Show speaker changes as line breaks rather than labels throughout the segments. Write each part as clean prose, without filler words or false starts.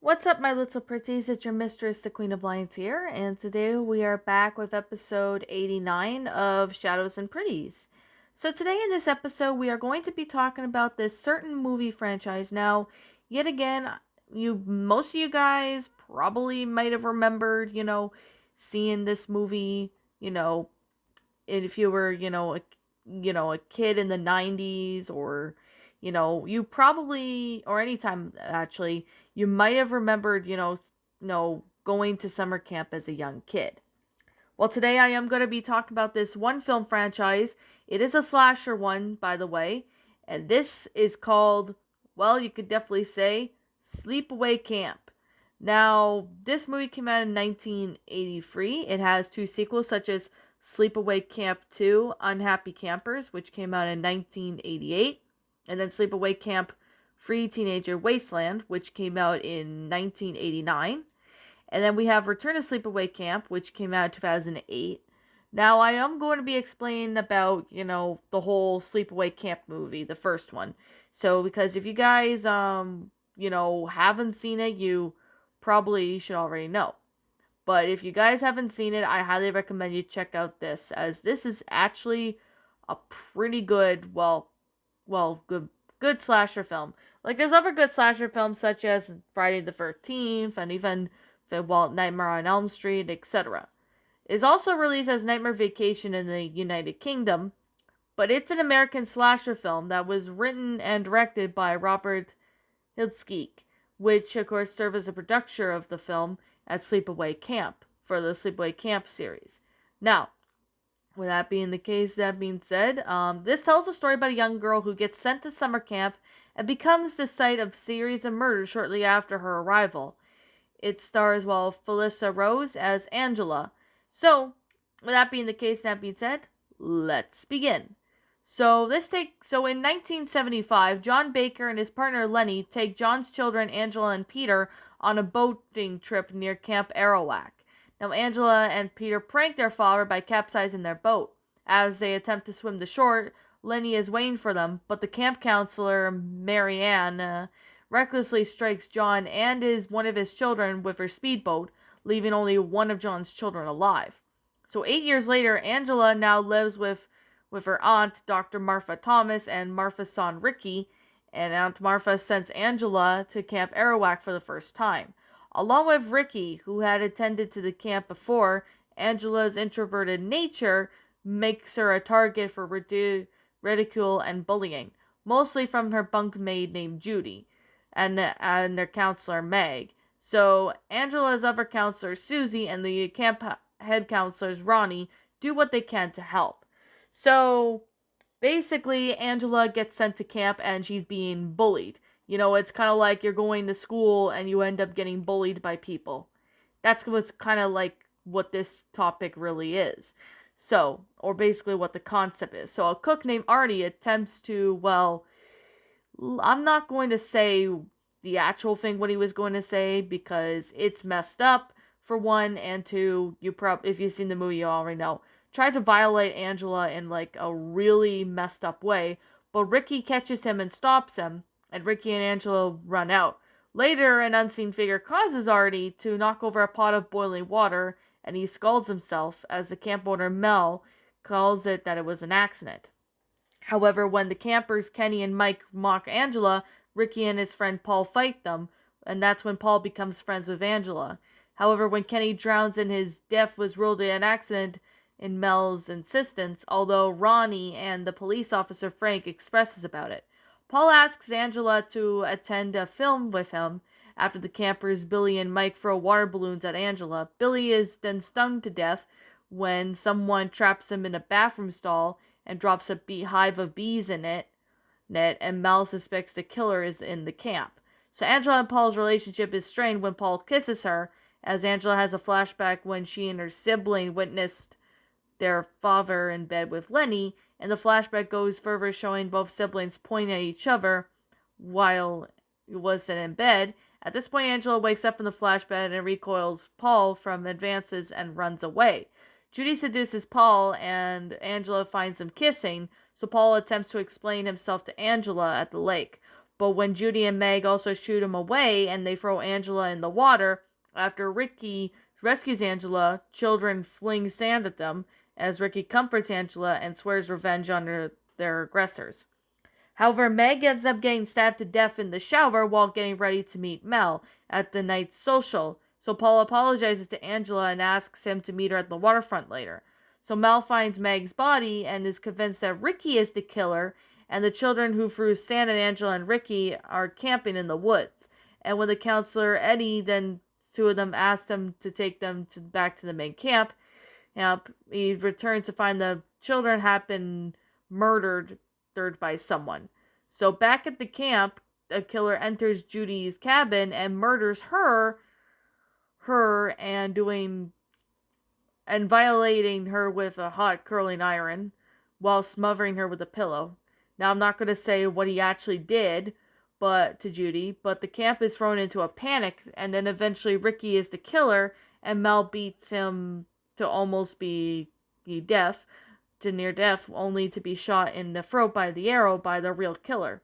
What's up, my little pretties? It's your mistress, the Queen of Lions here, and today we are back with episode 89 of Shadows and Pretties. So today in this episode, we are going to be talking about this certain movie franchise. Now, yet again, most of you guys probably might have remembered, seeing this movie, if you were, a kid in the 90s or you probably or anytime actually you might have remembered, going to summer camp as a young kid. Well, today I am going to be talking about this one film franchise. It is a slasher one, by the way, and this is called, well, you could definitely say Sleepaway Camp. Now, this movie came out in 1983. It has two sequels, such as Sleepaway Camp 2 Unhappy Campers, which came out in 1988, and then Sleepaway Camp Free Teenager Wasteland, which came out in 1989. And then we have Return to Sleepaway Camp, which came out in 2008. Now, I am going to be explaining about, the whole Sleepaway Camp movie, the first one. So, because if you guys, haven't seen it, you probably should already know. But if you guys haven't seen it, I highly recommend you check out this, as this is actually a pretty good, good slasher film. Like, there's other good slasher films such as Friday the 13th and even Nightmare on Elm Street, etc. It is also released as Nightmare Vacation in the United Kingdom, but it's an American slasher film that was written and directed by Robert Hiltskik, which of course served as a producer of the film at Sleepaway Camp for the Sleepaway Camp series. Now, with that being the case, that being said, this tells a story about a young girl who gets sent to summer camp and becomes the site of series of murders shortly after her arrival. It stars, Felissa Rose as Angela. So, with that being the case, that being said, let's begin. So in 1975, John Baker and his partner Lenny take John's children, Angela and Peter, on a boating trip near Camp Arawak. Now, Angela and Peter prank their father by capsizing their boat. As they attempt to swim to shore, Lenny is waiting for them, but the camp counselor, Marianne, recklessly strikes John and one of his children with her speedboat, leaving only one of John's children alive. So 8 years later, Angela now lives with her aunt, Dr. Martha Thomas, and Martha's son, Ricky, and Aunt Martha sends Angela to Camp Arawak for the first time. Along with Ricky, who had attended to the camp before, Angela's introverted nature makes her a target for ridicule and bullying, mostly from her bunkmate named Judy, and their counselor, Meg. So Angela's other counselor, Susie, and the camp head counselors, Ronnie, do what they can to help. So, basically, Angela gets sent to camp and she's being bullied. It's kind of like you're going to school and you end up getting bullied by people. That's what's kind of like what this topic really is. So, or basically what the concept is. So, a cook named Artie attempts to, I'm not going to say the actual thing what he was going to say because it's messed up, for one, and two, if you've seen the movie, you already know. Tried to violate Angela in like a really messed up way, but Ricky catches him and stops him, and Ricky and Angela run out. Later, an unseen figure causes Artie to knock over a pot of boiling water, and he scalds himself as the camp owner Mel calls it that it was an accident. However, when the campers Kenny and Mike mock Angela, Ricky and his friend Paul fight them, and that's when Paul becomes friends with Angela. However, when Kenny drowns and his death was ruled an accident in Mel's insistence, although Ronnie and the police officer Frank expresses about it. Paul asks Angela to attend a film with him. After the campers Billy and Mike throw water balloons at Angela, Billy is then stung to death when someone traps him in a bathroom stall and drops a hive of bees in it, and Mel suspects the killer is in the camp. So Angela and Paul's relationship is strained when Paul kisses her, as Angela has a flashback when she and her sibling witnessed their father in bed with Lenny, and the flashback goes further, showing both siblings pointing at each other while he was in bed. At this point, Angela wakes up in the flashback and recoils Paul from advances and runs away. Judy seduces Paul, and Angela finds them kissing, so Paul attempts to explain himself to Angela at the lake. But when Judy and Meg also shoot him away and they throw Angela in the water, after Ricky rescues Angela, children fling sand at them as Ricky comforts Angela and swears revenge on their aggressors. However, Meg ends up getting stabbed to death in the shower while getting ready to meet Mel at the night's social. So Paul apologizes to Angela and asks him to meet her at the waterfront later. So Mel finds Meg's body and is convinced that Ricky is the killer, and the children who threw sand at Angela and Ricky are camping in the woods. And when the counselor Eddie, then two of them, asked him to take them back to the main camp, he returns to find the children have been murdered by someone. So back at the camp, a killer enters Judy's cabin and murders her and violating her with a hot curling iron while smothering her with a pillow. Now I'm not going to say what he actually did to Judy, but the camp is thrown into a panic, and then eventually Ricky is the killer and Mel beats him to almost be death, to near death, only to be shot in the throat by the arrow by the real killer.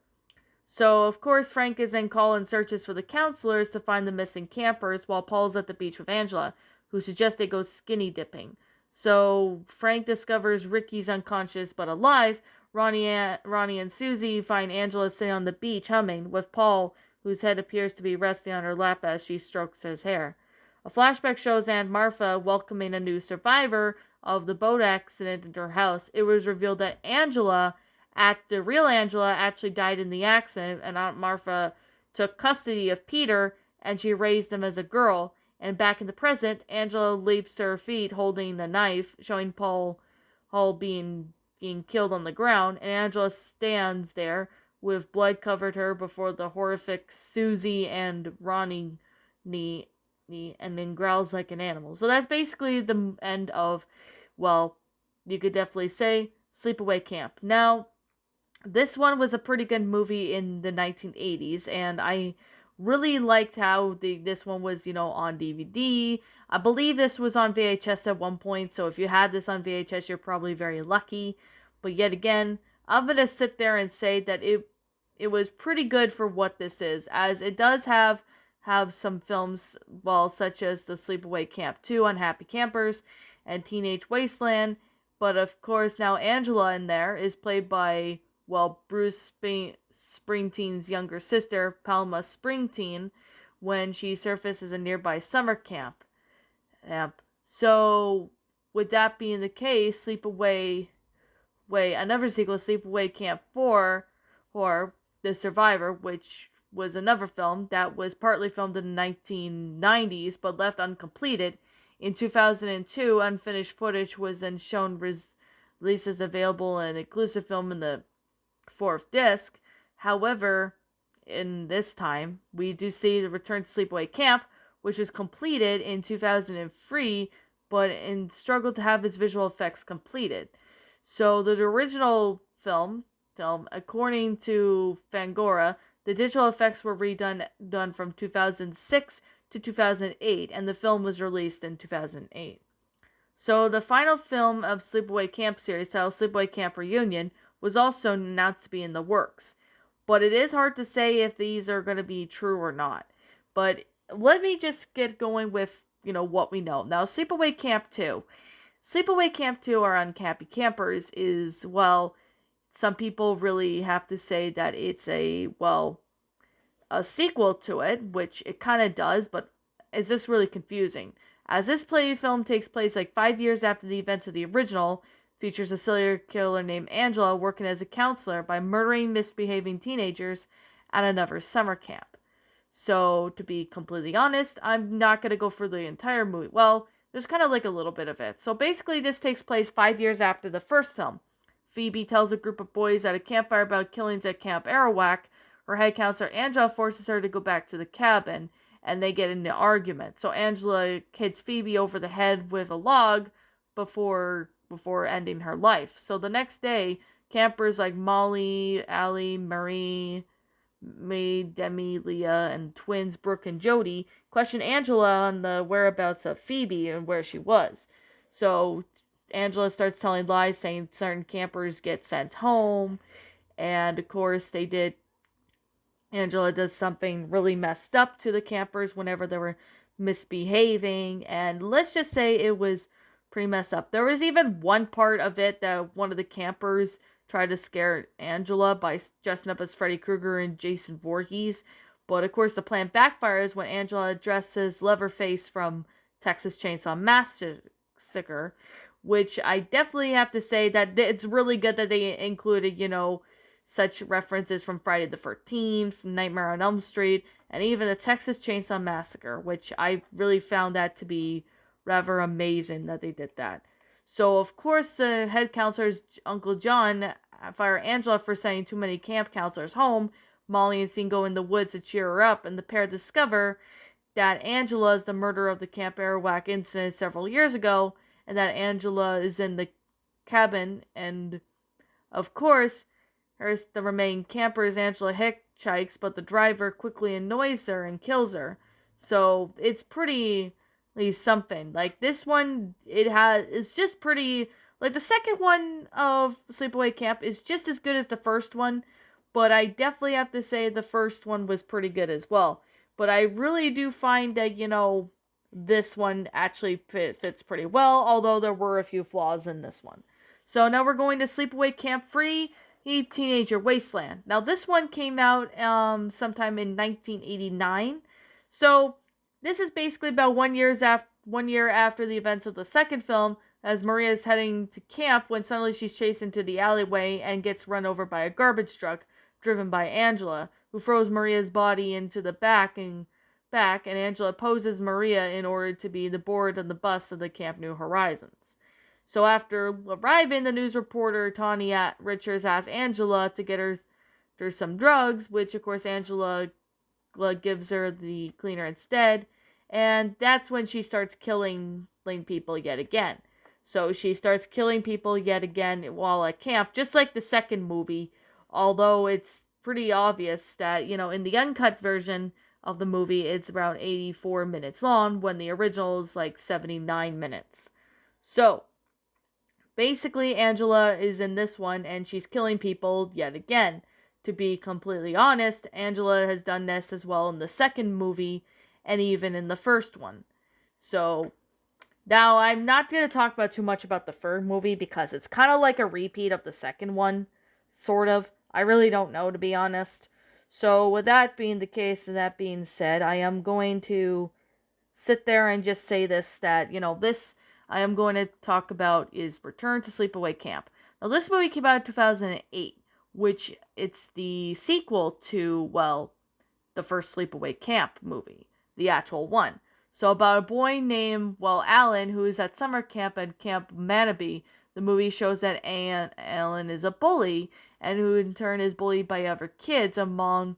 So, of course, Frank is then called and searches for the counselors to find the missing campers while Paul's at the beach with Angela, who suggests they go skinny dipping. So, Frank discovers Ricky's unconscious but alive. Ronnie and Susie find Angela sitting on the beach humming, with Paul, whose head appears to be resting on her lap as she strokes his hair. A flashback shows Aunt Martha welcoming a new survivor of the boat accident into her house. It was revealed that the real Angela actually died in the accident, and Aunt Martha took custody of Peter, and she raised him as a girl. And back in the present, Angela leaps to her feet holding a knife, showing Paul being killed on the ground, and Angela stands there with blood covered her before the horrific Susie and Ronnie and then growls like an animal. So that's basically the end of, well, you could definitely say, Sleepaway Camp. Now, this one was a pretty good movie in the 1980s, and I really liked how this one was, on DVD. I believe this was on VHS at one point, so if you had this on VHS, you're probably very lucky. But yet again, I'm going to sit there and say that it was pretty good for what this is, as it does have some films, such as the Sleepaway Camp 2, Unhappy Campers, and Teenage Wasteland. But of course, now Angela in there is played by, Bruce Springsteen's younger sister, Palma Springsteen, when she surfaces a nearby summer camp. So, with that being the case, another sequel, Sleepaway Camp 4, or The Survivor, which was another film that was partly filmed in the 1990s but left uncompleted. In 2002, unfinished footage was then shown released as available in inclusive film in the fourth disc. However, in this time, we do see the return to Sleepaway Camp, which was completed in 2003, but struggled to have its visual effects completed. So the original film, according to Fangoria, the digital effects were done from 2006 to 2008, and the film was released in 2008. So the final film of Sleepaway Camp series, titled Sleepaway Camp Reunion, was also announced to be in the works. But it is hard to say if these are going to be true or not. But let me just get going with, what we know. Now, Sleepaway Camp 2. Sleepaway Camp 2, or Unhappy Campers, is, some people really have to say that it's a sequel to it, which it kind of does, but it's just really confusing. As this film takes place 5 years after the events of the original, features a serial killer named Angela working as a counselor by murdering misbehaving teenagers at another summer camp. So, to be completely honest, I'm not going to go through the entire movie. Well, there's kind of a little bit of it. So basically, this takes place 5 years after the first film. Phoebe tells a group of boys at a campfire about killings at Camp Arawak. Her head counselor, Angela, forces her to go back to the cabin, and they get into an argument. So Angela hits Phoebe over the head with a log before ending her life. So the next day, campers like Molly, Allie, Marie, May, Demi, Leah, and twins Brooke and Jody question Angela on the whereabouts of Phoebe and where she was. So Angela starts telling lies, saying certain campers get sent home, and of course they did. Angela does something really messed up to the campers whenever they were misbehaving, and let's just say it was pretty messed up. There was even one part of it that one of the campers tried to scare Angela by dressing up as Freddy Krueger and Jason Voorhees, but of course the plan backfires when Angela dresses Leatherface from Texas Chainsaw Massacre, which I definitely have to say that it's really good that they included, such references from Friday the 13th, from Nightmare on Elm Street, and even the Texas Chainsaw Massacre, which I really found that to be rather amazing that they did that. So, of course, the head counselor's Uncle John fire Angela for sending too many camp counselors home. Molly and Sean go in the woods to cheer her up, and the pair discover that Angela is the murderer of the Camp Arawak incident several years ago, and that Angela is in the cabin, and of course, the remaining campers, Angela hitchhikes, but the driver quickly annoys her and kills her. So it's pretty something. Like this one, it's just pretty. Like the second one of Sleepaway Camp is just as good as the first one, but I definitely have to say the first one was pretty good as well. But I really do find that this one actually fits pretty well, although there were a few flaws in this one. So now we're going to Sleepaway Camp 3. Teenager Wasteland. Now this one came out sometime in 1989. So this is basically about 1 year after the events of the second film, as Maria is heading to camp when suddenly she's chased into the alleyway and gets run over by a garbage truck driven by Angela, who throws Maria's body into the back, and Angela poses Maria in order to be the board on the bus of the Camp New Horizons. So after arriving, the news reporter Tawny Richards asks Angela to get her some drugs, which of course Angela gives her the cleaner instead, and that's when she starts killing people yet again. So she starts killing people yet again while at camp, just like the second movie, although it's pretty obvious that, in the uncut version of the movie, it's around 84 minutes long, when the original is like 79 minutes. So basically, Angela is in this one, and she's killing people yet again. To be completely honest, Angela has done this as well in the second movie, and even in the first one. So, now I'm not going to talk about too much about the third movie, because it's kind of like a repeat of the second one, sort of. I really don't know, to be honest. So, with that being the case, and that being said, I am going to sit there and just say this, that, this I am going to talk about is Return to Sleepaway Camp. Now, this movie came out in 2008, which it's the sequel to, the first Sleepaway Camp movie, the actual one. So about a boy named, Alan, who is at summer camp at Camp Manabe. The movie shows that Alan is a bully, and who in turn is bullied by other kids on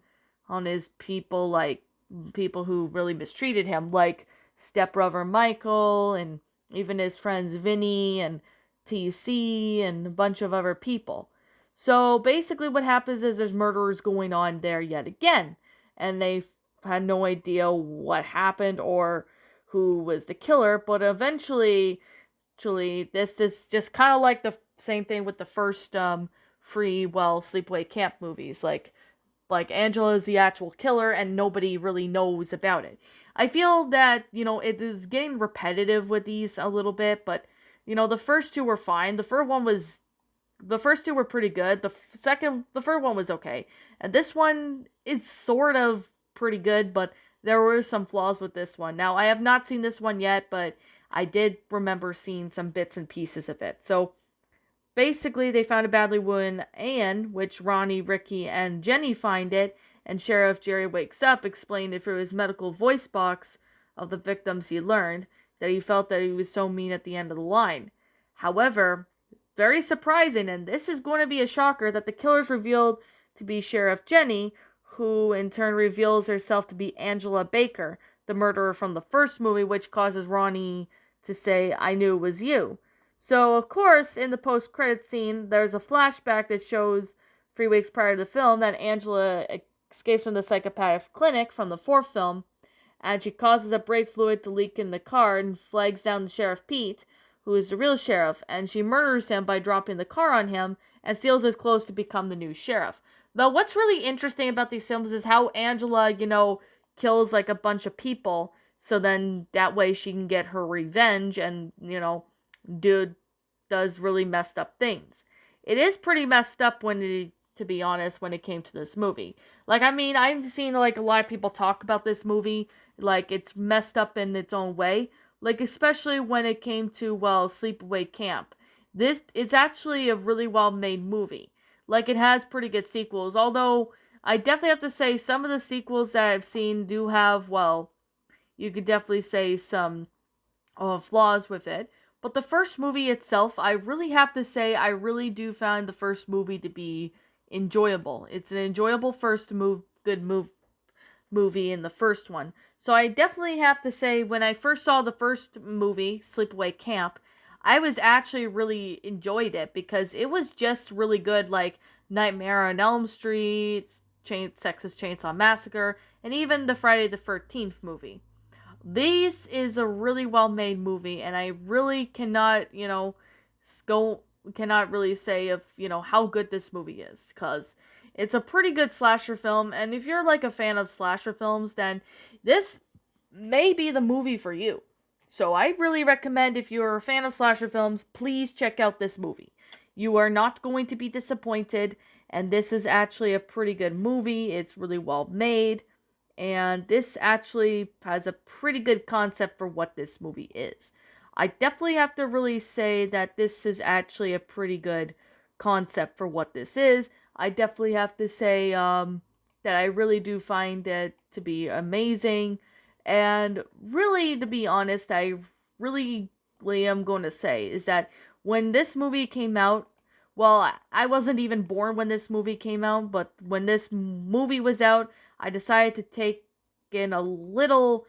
his people who really mistreated him, like stepbrother Michael, and even his friends Vinny and TC and a bunch of other people. So basically what happens is there's murderers going on there yet again, and they've had no idea what happened or who was the killer, but eventually, this is just kind of like the same thing with the first Sleepaway Camp movies, like Angela is the actual killer and nobody really knows about it. I feel that, it is getting repetitive with these a little bit, but, the first two were fine. The first two were pretty good. The third one was okay. And this one is sort of pretty good, but there were some flaws with this one. Now, I have not seen this one yet, but I did remember seeing some bits and pieces of it. So, basically, they found a badly wounded Anne, which Ronnie, Ricky, and Jenny find it, and Sheriff Jerry wakes up, explaining through his medical voice box of the victims he learned, that he felt that he was so mean at the end of the line. However, very surprising, and this is going to be a shocker, that the killer's revealed to be Sheriff Jenny, who in turn reveals herself to be Angela Baker, the murderer from the first movie, which causes Ronnie to say, "I knew it was you." So, of course, in the post-credits scene, there's a flashback that shows 3 weeks prior to the film that Angela escapes from the psychopathic clinic from the fourth film, and she causes a brake fluid to leak in the car and flags down the Sheriff Pete, who is the real sheriff, and she murders him by dropping the car on him and steals his clothes to become the new sheriff. Though what's really interesting about these films is how Angela, kills like a bunch of people, so then that way she can get her revenge and, dude does really messed up things. It is pretty messed up to be honest, when it came to this movie. Like, I mean, I've seen like a lot of people talk about this movie, like it's messed up in its own way. Like, especially when it came to, well, Sleepaway Camp. It's actually a really well made movie. Like, it has pretty good sequels, although I definitely have to say some of the sequels that I've seen do have, well, you could definitely say some flaws with it. But the first movie itself, I really have to say, I really do find the first movie to be enjoyable. It's an enjoyable good movie in the first one. So I definitely have to say, when I first saw the first movie, Sleepaway Camp, I was actually really enjoyed it because it was just really good, like Nightmare on Elm Street, Texas Chainsaw Massacre, and even the Friday the 13th movie. This is a really well made movie, and I really cannot, cannot really say of, how good this movie is, because it's a pretty good slasher film, and if you're like a fan of slasher films, then this may be the movie for you. So I really recommend, if you're a fan of slasher films, please check out this movie. You are not going to be disappointed, and this is actually a pretty good movie. It's really well made. And this actually has a pretty good concept for what this movie is. I definitely have to really say that this is actually a pretty good concept for what this is. I definitely have to say that I really do find it to be amazing. And really, to be honest, I really am going to say is that when this movie came out, well, I wasn't even born when this movie came out, but when this movie was out, I decided to take in a little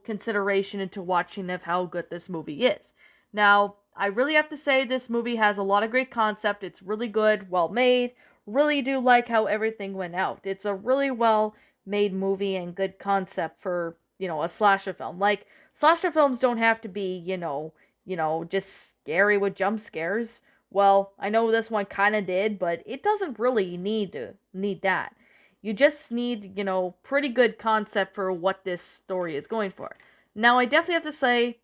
consideration into watching of how good this movie is. Now, I really have to say this movie has a lot of great concept. It's really good, well made. Really do like how everything went out. It's a really well made movie and good concept for, a slasher film. Like, slasher films don't have to be, just scary with jump scares. Well, I know this one kind of did, but it doesn't really need that. You just need, pretty good concept for what this story is going for. Now, I definitely have to say,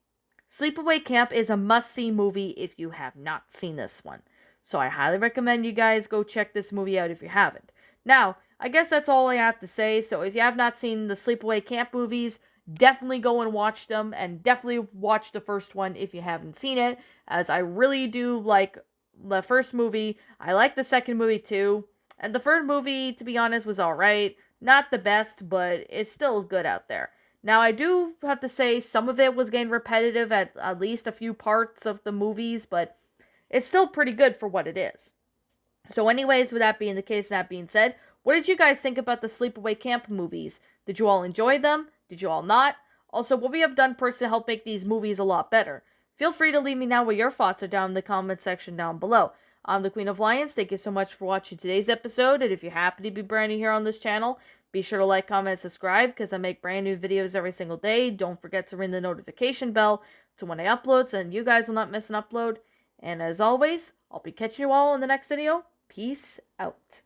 Sleepaway Camp is a must-see movie if you have not seen this one. So I highly recommend you guys go check this movie out if you haven't. Now, I guess that's all I have to say. So if you have not seen the Sleepaway Camp movies, definitely go and watch them, and definitely watch the first one if you haven't seen it, as I really do like the first movie. I like the second movie too. And the third movie, to be honest, was alright. Not the best, but it's still good out there. Now, I do have to say some of it was getting repetitive at least a few parts of the movies, but it's still pretty good for what it is. So anyways, with that being the case, that being said, what did you guys think about the Sleepaway Camp movies? Did you all enjoy them? Did you all not? Also, what we have done personally to help make these movies a lot better? Feel free to leave me know what your thoughts are down in the comment section down below. I'm the Queen of Lions. Thank you so much for watching today's episode. And if you happen to be brand new here on this channel, be sure to like, comment, and subscribe because I make brand new videos every single day. Don't forget to ring the notification bell to when I upload so you guys will not miss an upload. And as always, I'll be catching you all in the next video. Peace out.